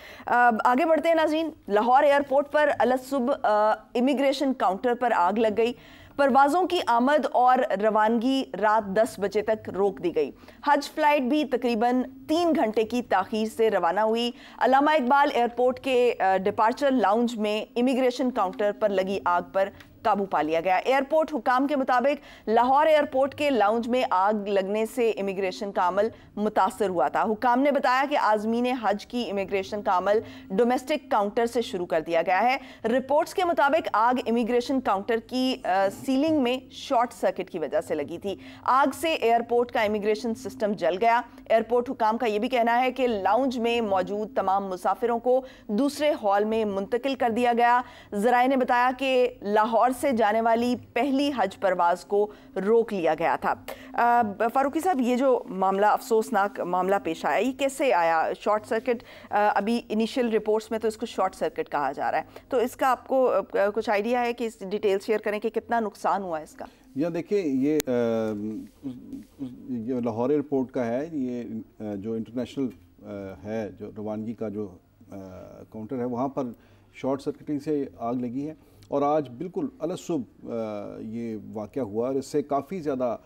आगे बढ़ते हैं नाज़रीन। लाहौर एयरपोर्ट पर अलसुबह इमिग्रेशन काउंटर पर आग लग गई। परवाज़ों की आमद और रवानगी रात 10 बजे तक रोक दी गई। हज फ्लाइट भी तकरीबन 3 घंटे की ताख़ीर से रवाना हुई। अल्लामा इकबाल एयरपोर्ट के डिपार्चर लाउंज में इमिग्रेशन काउंटर पर लगी आग पर काबू पा लिया गया। एयरपोर्ट हुकाम के मुताबिक लाहौर एयरपोर्ट के लाउंज में आग लगने से इमिग्रेशन का अमल मुतासर हुआ था। हुकाम ने बताया कि आज़मीन हज की इमिग्रेशन का अमल डोमेस्टिक काउंटर से शुरू कर दिया गया है। रिपोर्ट्स के मुताबिक आग इमिग्रेशन काउंटर की सीलिंग में शॉर्ट सर्किट की वजह से लगी थी। आग से एयरपोर्ट का इमिग्रेशन सिस्टम जल गया। एयरपोर्ट हुकाम का यह भी कहना है कि लाउंज में मौजूद तमाम मुसाफिरों को दूसरे हॉल में मुंतकिल कर दिया गया। ज़राए ने बताया कि लाहौर से जाने वाली पहली हज परवाज को रोक लिया गया था। फारूकी साहब, ये जो मामला अफसोसनाक मामला पेश आया, ये कैसे आया? शॉर्ट सर्किट, अभी इनिशियल रिपोर्ट्स में तो इसको शॉर्ट सर्किट कहा जा रहा है, तो इसका आपको कुछ आइडिया है कि इस डिटेल शेयर करें कि कितना नुकसान हुआ इसका? या देखिए, ये लाहौर एयरपोर्ट का है, ये जो इंटरनेशनल है, जो रवानगी का जो काउंटर है, वहाँ पर शॉर्ट सर्किटिंग से आग लगी है। और आज बिल्कुल अलसुबह ये वाक़या हुआ, और इससे काफ़ी ज़्यादा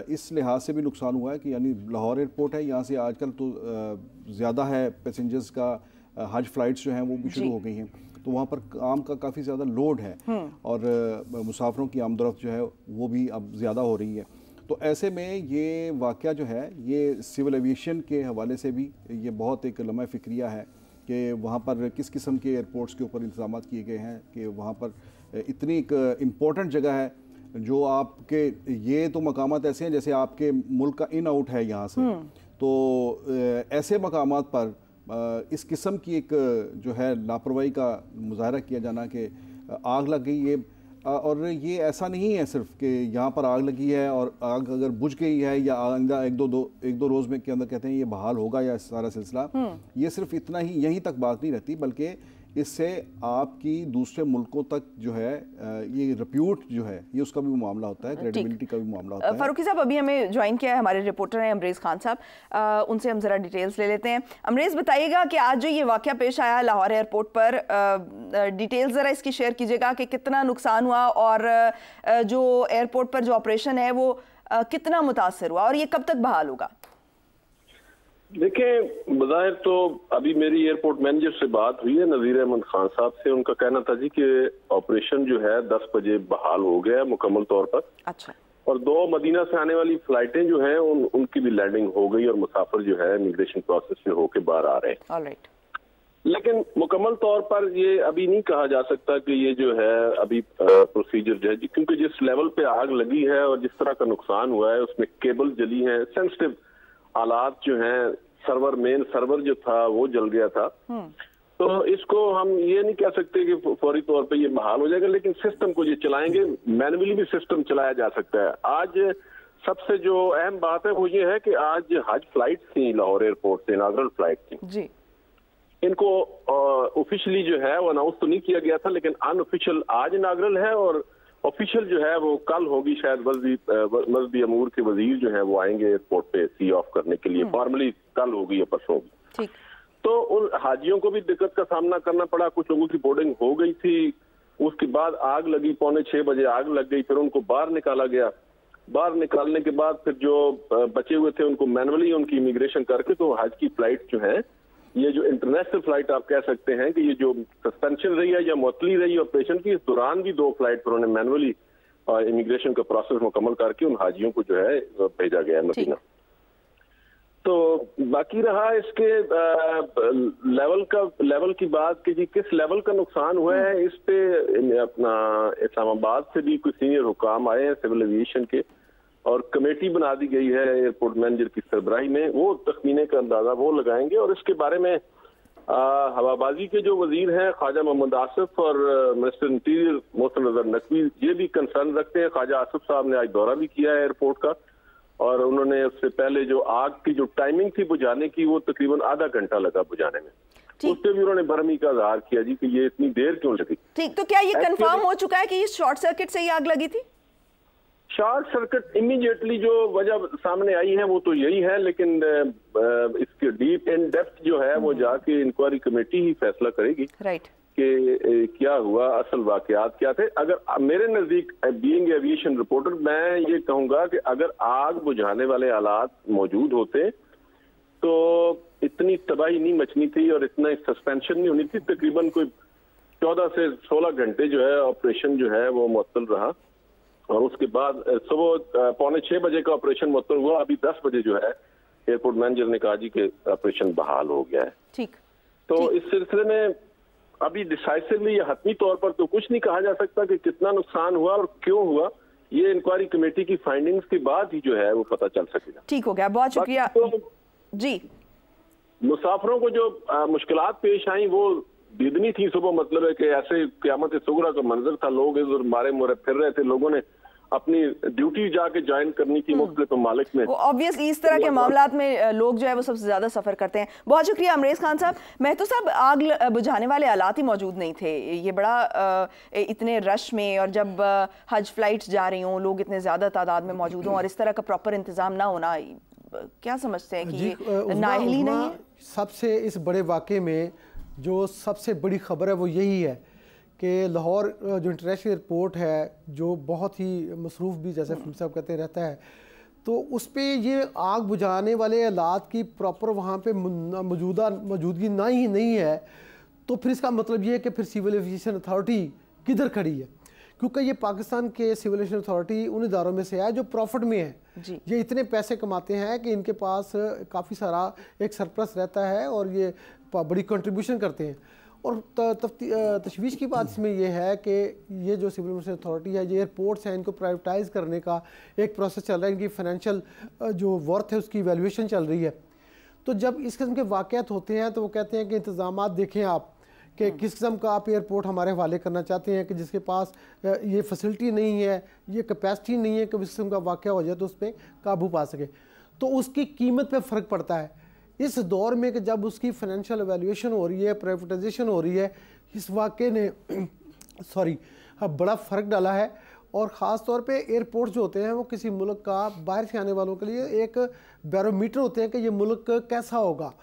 इस लिहाज से भी नुकसान हुआ है कि यानी लाहौर एयरपोर्ट है, यहाँ से आजकल तो ज़्यादा है पैसेंजर्स का, हज फ़्लाइट्स जो हैं वो भी शुरू हो गई हैं, तो वहाँ पर काम का काफ़ी ज़्यादा लोड है, और मुसाफिरों की आमदरफ्त जो है वो भी अब ज़्यादा हो रही है। तो ऐसे में ये वाक़या जो है, ये सिविल एविएशन के हवाले से भी ये बहुत एक लम्हा फ़िक्रिया है कि वहाँ पर किस किस्म के एयरपोर्ट्स के ऊपर इंतज़ाम किए गए हैं कि वहाँ पर इतनी एक इम्पोर्टेंट जगह है, जो आपके ये तो मकामात ऐसे हैं जैसे आपके मुल्क का इन आउट है यहाँ से, तो ऐसे मकामात पर इस किस्म की एक जो है लापरवाही का मुजाहरा किया जाना कि आग लग गई, ये और ये ऐसा नहीं है सिर्फ कि यहाँ पर आग लगी है और आग अगर बुझ गई है या आइंदा एक दो रोज़ में के अंदर कहते हैं ये बहाल होगा या सारा सिलसिला, ये सिर्फ इतना ही यहीं तक बात नहीं रहती, बल्कि इससे आपकी दूसरे मुल्कों तक जो है ये रिप्यूट जो है ये उसका भी मामला होता है, क्रेडिबिलिटी का भी मामला होता है। फारूकी साहब, अभी हमें ज्वाइन किया है हमारे रिपोर्टर हैं अमरेज़ खान साहब, उनसे हम ज़रा डिटेल्स ले लेते हैं। अमरेज़, बताइएगा कि आज जो ये वाक़या पेश आया लाहौर एयरपोर्ट पर, डिटेल्स ज़रा इसकी शेयर कीजिएगा कि कितना नुकसान हुआ और जो एयरपोर्ट पर जो ऑपरेशन है वो कितना मुतासर हुआ और ये कब तक बहाल होगा? देखें, बज़ाहिर तो अभी मेरी एयरपोर्ट मैनेजर से बात हुई है नज़ीर अहमद खान साहब से, उनका कहना था जी कि ऑपरेशन जो है 10 बजे बहाल हो गया मुकम्मल तौर पर। अच्छा। और 2 मदीना से आने वाली फ्लाइटें जो हैं उनकी भी लैंडिंग हो गई और मुसाफिर जो है इमिग्रेशन प्रोसेस से होके बाहर आ रहे हैं। ऑलराइट। लेकिन मुकम्मल तौर पर ये अभी नहीं कहा जा सकता कि ये जो है अभी प्रोसीजर जो है, क्योंकि जिस लेवल पे आग लगी है और जिस तरह का नुकसान हुआ है उसमें केबल जली है, सेंसिटिव आलात जो हैं, मेन सर्वर जो था वो जल गया था, तो इसको हम ये नहीं कह सकते कि फौरी तौर पे ये बहाल हो जाएगा, लेकिन सिस्टम को ये चलाएंगे, मैनुअली भी सिस्टम चलाया जा सकता है। आज सबसे जो अहम बात है वो ये है कि आज हज फ्लाइट थी लाहौर एयरपोर्ट से, इनागुरल फ्लाइट थी जी। इनको ऑफिशियली जो है वो अनाउंस तो नहीं किया गया था, लेकिन अनऑफिशियल आज इनागुरल है और ऑफिशियल जो है वो कल होगी। शायद मजहबी अमूर के वजीर जो है वो आएंगे एयरपोर्ट पे सी ऑफ करने के लिए, फॉर्मली कल होगी या परसों होगी। तो उन हाजियों को भी दिक्कत का सामना करना पड़ा, कुछ लोगों की बोर्डिंग हो गई थी, उसके बाद आग लगी, 5:45 बजे आग लग गई, फिर उनको बाहर निकाला गया। बाहर निकालने के बाद फिर जो बचे हुए थे उनको मैनुअली उनकी इमिग्रेशन करके, तो हज की फ्लाइट जो है, ये जो इंटरनेशनल फ्लाइट आप कह सकते हैं कि ये जो सस्पेंशन रही है या मुअत्तली रही ऑपरेशन की, इस दौरान भी 2 फ्लाइट पर उन्होंने मैनुअली इमिग्रेशन का प्रोसेस मुकम्मल करके उन हाजियों को जो है भेजा गया है मदीना। तो बाकी रहा इसके लेवल की बात कि जी किस लेवल का नुकसान हुआ है, इस पे अपना इस्लामाबाद से भी कुछ सीनियर हुकाम आए हैं सिविल एविएशन के, और कमेटी बना दी गई है एयरपोर्ट मैनेजर की सरबराही में, वो तखमीने का अंदाजा वो लगाएंगे और इसके बारे में हवाबाजी के जो वजीर हैं ख्वाजा मोहम्मद आसिफ और मिनिस्टर इंटीरियर मोहसिन नजर नकवी, ये भी कंसर्न रखते हैं। ख्वाजा आसिफ साहब ने आज दौरा भी किया है एयरपोर्ट का, और उन्होंने उससे पहले जो आग की जो टाइमिंग थी बुझाने की, वो तकरीबन आधा घंटा लगा बुझाने में, उस पर भी उन्होंने भरमी का इजहार किया जी कि ये इतनी देर क्यों लगी। ठीक, तो क्या ये कंफर्म हो चुका है कि ये शॉर्ट सर्किट से ही आग लगी थी? शॉर्ट सर्किट इमीडिएटली जो वजह सामने आई है वो तो यही है, लेकिन इसके डीप इन डेप्थ जो है वो जाके इंक्वायरी कमेटी ही फैसला करेगी राइट कि क्या हुआ, असल वाकयात क्या थे। अगर मेरे नजदीक बीइंग एविएशन रिपोर्टर, मैं ये कहूंगा कि अगर आग बुझाने वाले आलात मौजूद होते तो इतनी तबाही नहीं मचनी थी और इतना सस्पेंशन नहीं होनी थी। तकरीबन कोई 14 से 16 घंटे जो है ऑपरेशन जो है वो मुअत्तल रहा, और उसके बाद सुबह 5:45 बजे का ऑपरेशन मुअत्तल हुआ। अभी 10 बजे जो है एयरपोर्ट मैनेजर ने कहा जी कि ऑपरेशन बहाल हो गया है। ठीक, तो इस सिलसिले में अभी डिसाइसिवली या हतमी तौर पर तो कुछ नहीं कहा जा सकता कि कितना नुकसान हुआ और क्यों हुआ। ये इंक्वायरी कमेटी की फाइंडिंग्स के बाद ही जो है वो पता चल सकेगा। ठीक हो गया, बहुत शुक्रिया जी। मुसाफिरों को जो मुश्किलात पेश आई वो दीदनी थी सुबह, मतलब है कि ऐसे क़यामत सुगरा का मंजर था। लोग इधर मारे मोरे फिर रहे थे, लोगों ने अपनी ड्यूटी जाके ज्वाइन करनी थी मुख्तलिफ ममालिक में। ऑब्वियसली इस तरह के मामलात में लोग जो है वो सबसे ज्यादा सफर करते हैं। बहुत शुक्रिया अमरेज खान साहब। महतो साहब, आग बुझाने वाले आलात ही मौजूद नहीं थे। ये बड़ा इतने रश में, और जब हज फ्लाइट्स जा रही हों, लोग इतने ज्यादा तादाद में मौजूद हों और इस तरह का प्रॉपर इंतजाम ना होना, क्या समझते हैं कि ये नाअहली नहीं है? सबसे इस बड़े वाक़े में जो सबसे बड़ी खबर है वो यही है कि लाहौर जो इंटरनेशनल एयरपोर्ट है, जो बहुत ही मसरूफ़ भी, जैसे फिल्म साहब कहते रहता है, तो उस पर ये आग बुझाने वाले आलात की प्रॉपर वहाँ पे मौजूदगी नहीं है, तो फिर इसका मतलब ये है कि फिर सिविल एविएशन अथॉरिटी किधर खड़ी है। क्योंकि ये पाकिस्तान के सिविल एविएशन अथॉरिटी उन इदारों में से है जो प्रॉफिट में है। ये इतने पैसे कमाते हैं कि इनके पास काफ़ी सारा एक सरप्लस रहता है और ये बड़ी कंट्रीब्यूशन करते हैं। और तशवीश की बात इसमें यह है कि ये जो सिविल एविएशन अथॉरिटी है, ये एयरपोर्ट्स हैं, इनको प्राइवेटाइज़ करने का एक प्रोसेस चल रहा है। इनकी फाइनेंशियल जो वर्थ है उसकी वैल्यूएशन चल रही है। तो जब इस किस्म के वाक़यात होते हैं तो वो कहते हैं कि इंतज़ामात देखें आप कि किस किस्म का आप एयरपोर्ट हमारे हवाले करना चाहते हैं, कि जिसके पास ये फैसिलिटी नहीं है, ये कैपेसिटी नहीं है कि इस किस्म का वाक़या हो जाए तो उस पर काबू पा सके, तो उसकी कीमत पे फ़र्क पड़ता है। इस दौर में कि जब उसकी फाइनेंशियल एवेल्यूएशन हो रही है, प्राइवेटाइजेशन हो रही है, इस वाक़े ने बड़ा फ़र्क डाला है। और ख़ास तौर पे एयरपोर्ट जो होते हैं वो किसी मुल्क का बाहर से आने वालों के लिए एक बैरोमीटर होते हैं कि ये मुल्क कैसा होगा।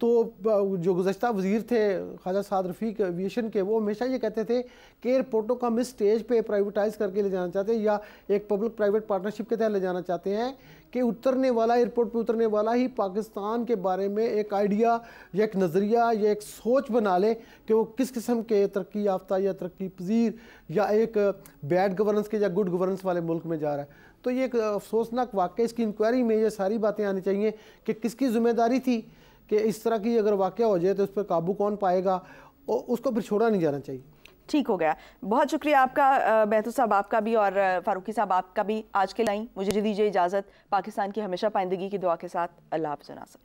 तो जो गुज़श्ता वज़ीर थे ख्वाजा साद रफ़ीक एविएशन के, वो हमेशा ये कहते थे कि एयरपोर्टों को हम इस स्टेज पे प्राइवेटाइज़ करके ले जाना चाहते हैं या एक पब्लिक प्राइवेट पार्टनरशिप के तहत ले जाना चाहते हैं कि उतरने वाला, एयरपोर्ट पे उतरने वाला ही पाकिस्तान के बारे में एक आइडिया या एक नज़रिया या एक सोच बना ले कि वो किस किस्म के तरक्की याफ्ता या तरक्की पजीर या एक बैड गवर्नेंस के या गुड गवर्नेंस वाले मुल्क में जा रहा है। तो ये एक अफसोसनाक वाक़या, इसकी इंक्वायरी में ये सारी बातें आनी चाहिए कि किसकी ज़िम्मेदारी थी कि इस तरह की अगर वाक़या हो जाए तो उस पर काबू कौन पाएगा, और उसको फिर छोड़ा नहीं जाना चाहिए। ठीक हो गया, बहुत शुक्रिया आपका महतो साहब, आपका भी, और फारूकी साहब आपका भी आज के लाइन। मुझे दीजिए इजाज़त। पाकिस्तान की हमेशा पाइंदगी की दुआ के साथ, अल्लाह हाफ़िज़ नासर।